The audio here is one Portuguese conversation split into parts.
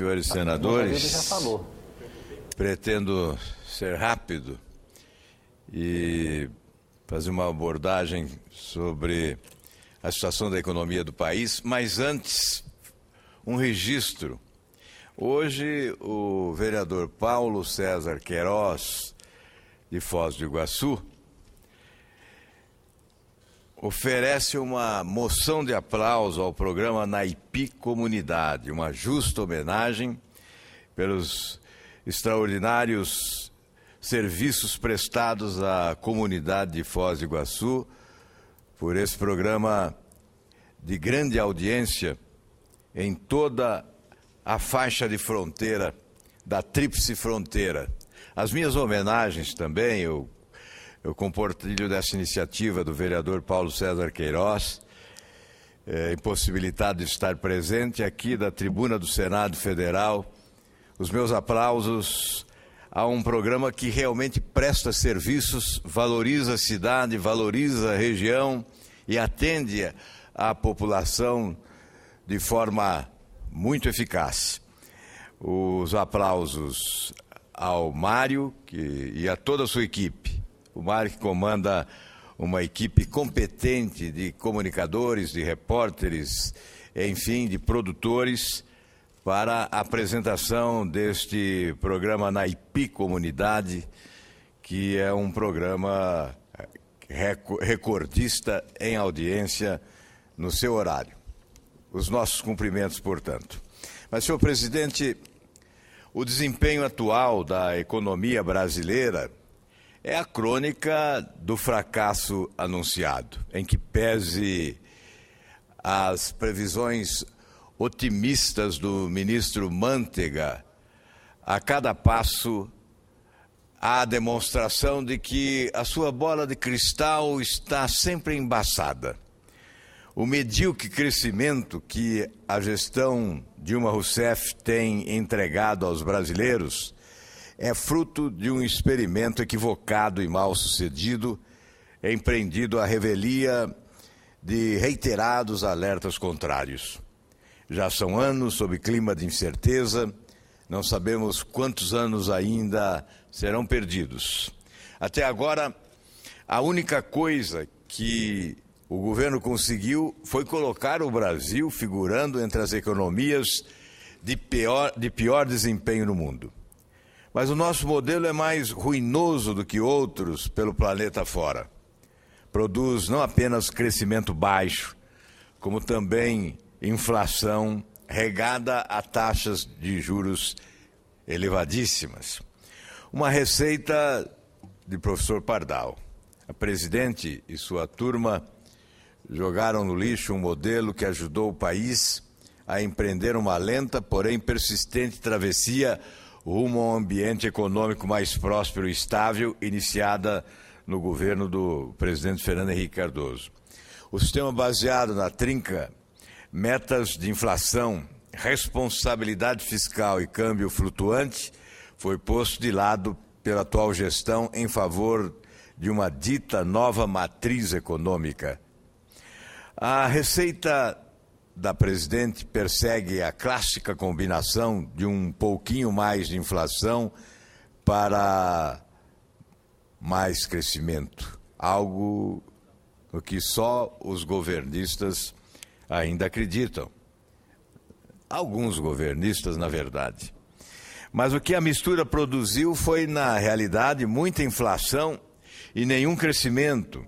senhores senadores. Já falou. Pretendo ser rápido e fazer uma abordagem sobre a situação da economia do país, mas antes, um registro. Hoje, o vereador Paulo César Queiroz, de Foz do Iguaçu, oferece uma moção de aplauso ao programa Naipi Comunidade, uma justa homenagem pelos extraordinários serviços prestados à comunidade de Foz do Iguaçu, por esse programa de grande audiência em toda a faixa de fronteira da Tríplice Fronteira. As minhas homenagens também, eu compartilho dessa iniciativa do vereador Paulo César Queiroz, impossibilitado de estar presente aqui da tribuna do Senado Federal. Os meus aplausos a um programa que realmente presta serviços, valoriza a cidade, valoriza a região e atende à população de forma muito eficaz. Os aplausos ao Mário e a toda a sua equipe. O Mário que comanda uma equipe competente de comunicadores, de repórteres, enfim, de produtores, para a apresentação deste programa Naipi Comunidade, que é um programa recordista em audiência no seu horário. Os nossos cumprimentos, portanto. Mas, senhor presidente, o desempenho atual da economia brasileira é a crônica do fracasso anunciado, em que pese as previsões otimistas do ministro Mantega, a cada passo há a demonstração de que a sua bola de cristal está sempre embaçada. O medíocre crescimento que a gestão Dilma Rousseff tem entregado aos brasileiros é fruto de um experimento equivocado e mal sucedido, empreendido à revelia de reiterados alertas contrários. Já são anos sob clima de incerteza, não sabemos quantos anos ainda serão perdidos. Até agora, a única coisa que o governo conseguiu foi colocar o Brasil figurando entre as economias de pior desempenho no mundo. Mas o nosso modelo é mais ruinoso do que outros pelo planeta fora. Produz não apenas crescimento baixo, como também inflação regada a taxas de juros elevadíssimas. Uma receita de professor Pardal. A presidente e sua turma jogaram no lixo um modelo que ajudou o país a empreender uma lenta, porém persistente travessia rumo a um ambiente econômico mais próspero e estável, iniciada no governo do presidente Fernando Henrique Cardoso. O sistema baseado na trinca metas de inflação, responsabilidade fiscal e câmbio flutuante foi posto de lado pela atual gestão em favor de uma dita nova matriz econômica. A receita da presidente persegue a clássica combinação de um pouquinho mais de inflação para mais crescimento, algo no que só os governistas ainda acreditam. Alguns governistas, na verdade. Mas o que a mistura produziu foi, na realidade, muita inflação e nenhum crescimento,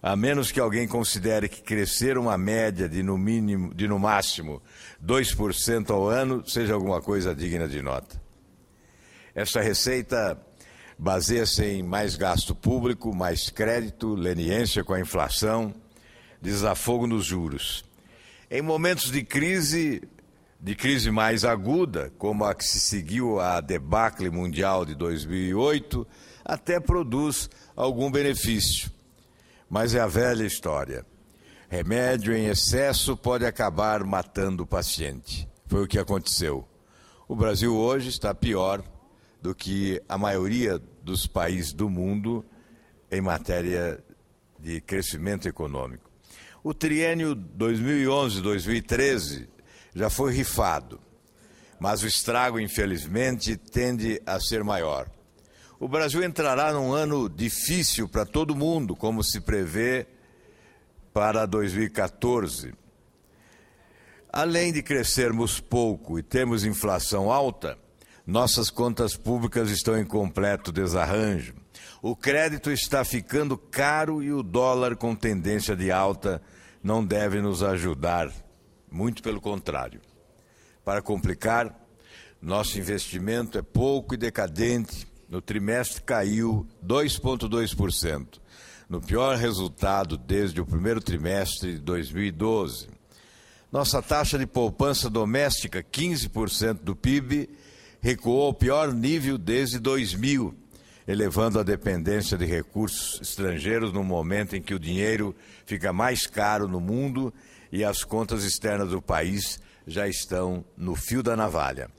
a menos que alguém considere que crescer uma média de no máximo 2% ao ano seja alguma coisa digna de nota. Essa receita baseia-se em mais gasto público, mais crédito, leniência com a inflação, desafogo nos juros. Em momentos de crise mais aguda, como a que se seguiu à debacle mundial de 2008, até produz algum benefício. Mas é a velha história. Remédio em excesso pode acabar matando o paciente. Foi o que aconteceu. O Brasil hoje está pior do que a maioria dos países do mundo em matéria de crescimento econômico. O triênio 2011-2013 já foi rifado. mas o estrago, infelizmente, tende a ser maior. O Brasil entrará num ano difícil para todo mundo, como se prevê para 2014. Além de crescermos pouco e termos inflação alta, nossas contas públicas estão em completo desarranjo. O crédito está ficando caro e o dólar, com tendência de alta, não deve nos ajudar. Muito pelo contrário. Para complicar, nosso investimento é pouco e decadente. No trimestre caiu 2,2%, no pior resultado desde o primeiro trimestre de 2012. Nossa taxa de poupança doméstica, 15% do PIB, recuou ao pior nível desde 2000, elevando a dependência de recursos estrangeiros no momento em que o dinheiro fica mais caro no mundo e as contas externas do país já estão no fio da navalha.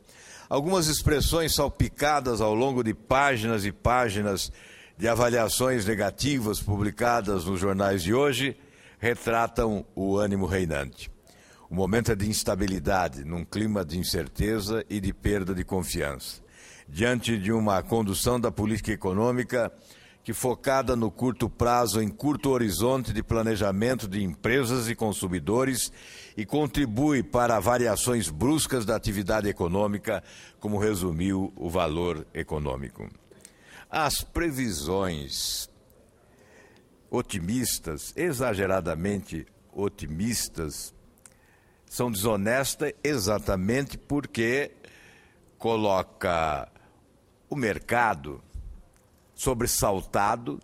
Algumas expressões salpicadas ao longo de páginas e páginas de avaliações negativas publicadas nos jornais de hoje retratam o ânimo reinante. O momento é de instabilidade, num clima de incerteza e de perda de confiança. Diante de uma condução da política econômica que, focada no curto prazo, em curto horizonte de planejamento de empresas e consumidores, e contribui para variações bruscas da atividade econômica, como resumiu o Valor Econômico. As previsões otimistas, exageradamente otimistas, são desonestas exatamente porque coloca o mercado sobressaltado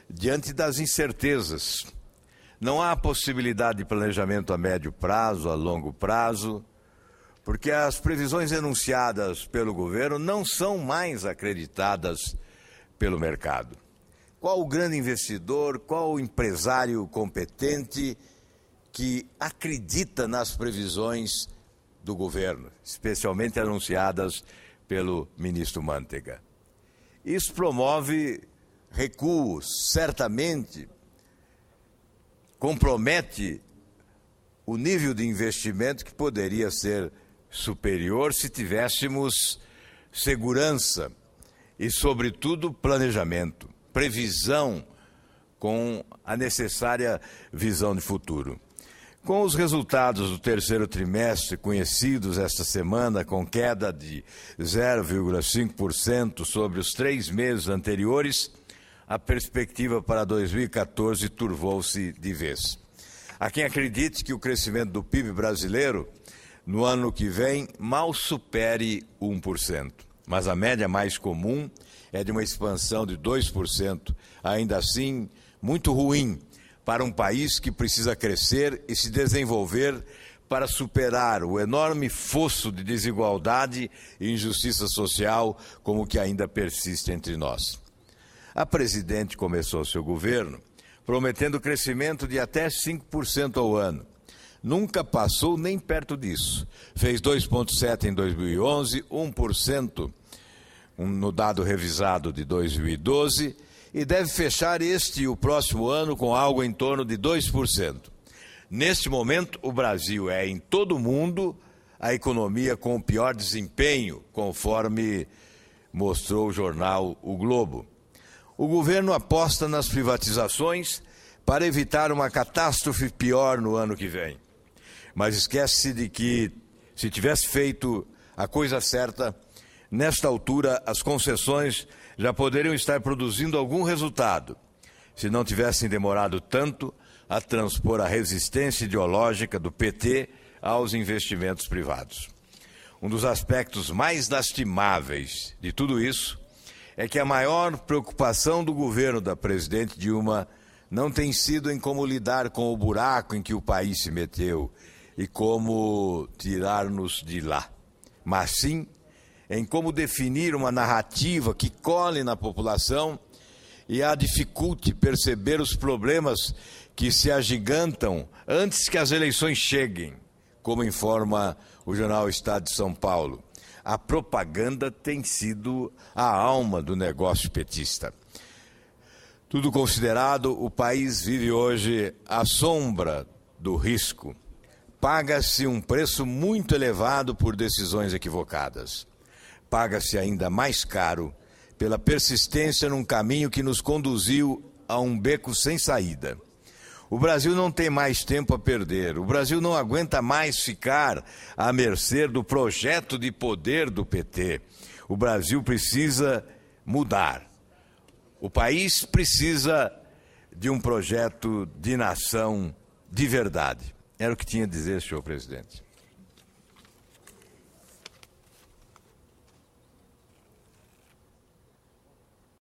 diante das incertezas. Não há possibilidade de planejamento a médio prazo, a longo prazo, porque as previsões enunciadas pelo governo não são mais acreditadas pelo mercado. Qual o grande investidor, qual o empresário competente que acredita nas previsões do governo, especialmente anunciadas pelo ministro Mantega? Isso promove recuos, certamente compromete o nível de investimento que poderia ser superior se tivéssemos segurança e, sobretudo, planejamento, previsão com a necessária visão de futuro. Com os resultados do terceiro trimestre conhecidos esta semana, com queda de 0,5% sobre os 3 meses anteriores, a perspectiva para 2014 turvou-se de vez. Há quem acredite que o crescimento do PIB brasileiro no ano que vem mal supere 1%, mas a média mais comum é de uma expansão de 2%, ainda assim muito ruim para um país que precisa crescer e se desenvolver para superar o enorme fosso de desigualdade e injustiça social como o que ainda persiste entre nós. A presidente começou seu governo prometendo crescimento de até 5% ao ano. Nunca passou nem perto disso. Fez 2,7% em 2011, 1% no dado revisado de 2012 e deve fechar este e o próximo ano com algo em torno de 2%. Neste momento, o Brasil é, em todo o mundo, a economia com o pior desempenho, conforme mostrou o jornal O Globo. O governo aposta nas privatizações para evitar uma catástrofe pior no ano que vem. Mas esquece-se de que, se tivesse feito a coisa certa, nesta altura as concessões já poderiam estar produzindo algum resultado, se não tivessem demorado tanto a transpor a resistência ideológica do PT aos investimentos privados. Um dos aspectos mais lastimáveis de tudo isso é que a maior preocupação do governo da presidente Dilma não tem sido em como lidar com o buraco em que o país se meteu e como tirar-nos de lá, mas sim em como definir uma narrativa que cole na população e a dificulte perceber os problemas que se agigantam antes que as eleições cheguem, como informa o jornal Estado de São Paulo. A propaganda tem sido a alma do negócio petista. Tudo considerado, o país vive hoje à sombra do risco. paga-se um preço muito elevado por decisões equivocadas. Paga-se ainda mais caro pela persistência num caminho que nos conduziu a um beco sem saída. O Brasil não tem mais tempo a perder. O Brasil não aguenta mais ficar à mercê do projeto de poder do PT. O Brasil precisa mudar. O país precisa de um projeto de nação de verdade. Era o que tinha a dizer, senhor presidente.